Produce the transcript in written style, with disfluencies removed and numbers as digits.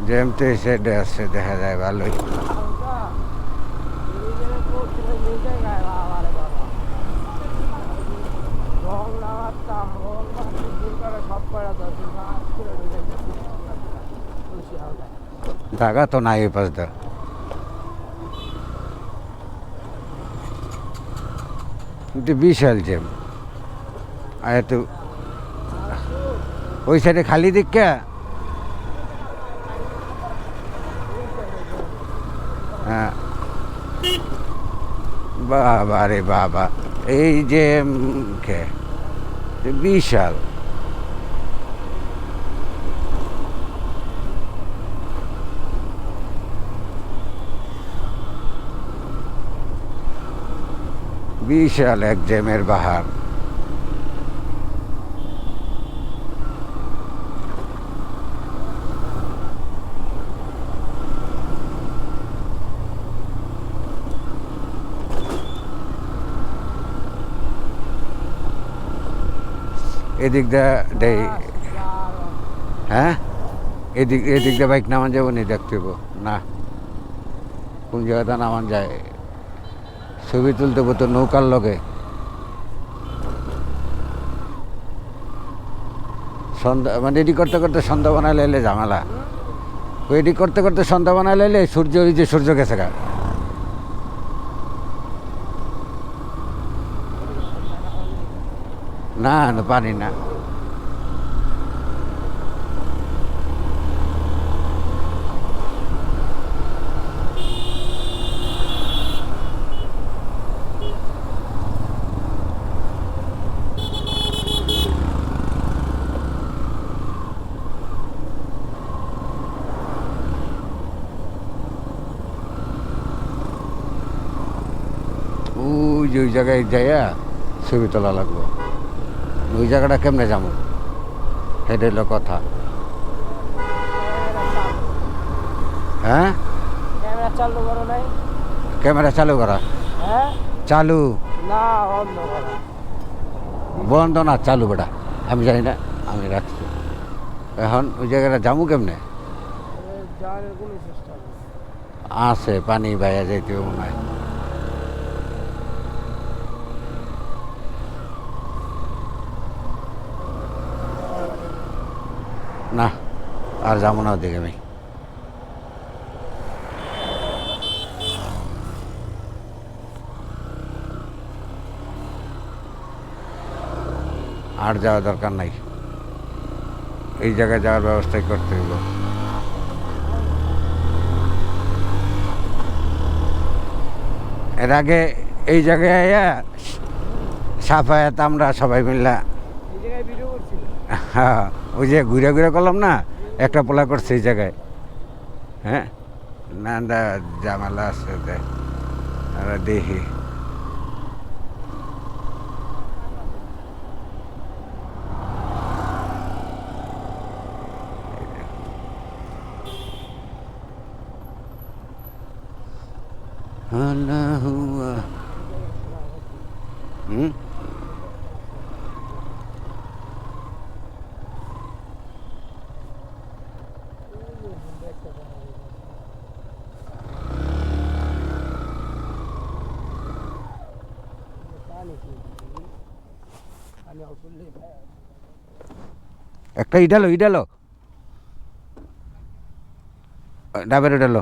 Jam তো এই সাইডে আছে, দেখা যায় ভালোই। জায়গা তো নাই ওই পাশ দা, কিন্তু বিশাল জ্যাম। আর এত ওই সাইডে খালি দিকা। হ্যাঁ, বাবা রে বাবা, এই যে বিশাল। বিশাল এক জ্যামের বাহার। এদিক দেয়। হ্যাঁ, এদিক দিয়ে বাইক নামান যাবো নি, দেখতে হইব না কোন জায়গাটা নামান যায়। ছবি তুলতে হবো তো নৌকার লগে। সন্ধ্যা মানে এডি করতে করতে সন্ধ্যা বানায় লাইলে ঝামেলা। এডি করতে করতে সন্ধ্যা বানায় লাইলে সূর্য, ওই যে সূর্য গেছে গা। না না, পানি না। ওই যে ওই জায়গায় যাইয়া ছবি তোলা লাগবো। ওই জায়গাটা কেমনে যাবো, সেটা হলো কথা। হ্যাঁ, ক্যামেরা চালু করা। চালু বন্ধ না, চালু বেটা, আমি জানি না, আমি রাখছি। এখন ওই জায়গাটা যাবো কেমনে? আছে পানি বাইয়া যাইতে মনে হয়। না, আর যাবো না ওদিকে আমি। আর যাওয়ার দরকার নাই, এই জায়গায় যাওয়ার ব্যবস্থাই করতে হইব। এর আগে এই জায়গায় আয়া সাফায়াত আমরা সবাই মিল্লা, হ্যাঁ ওই যে ঘুরে ঘুরে করলাম না, একটা পোলা করছে এই জায়গায়। হ্যাঁ, না ঝামেলা আছে, আমরা দেখি। হুম, একটা ইডালো ডাবের ইডালো।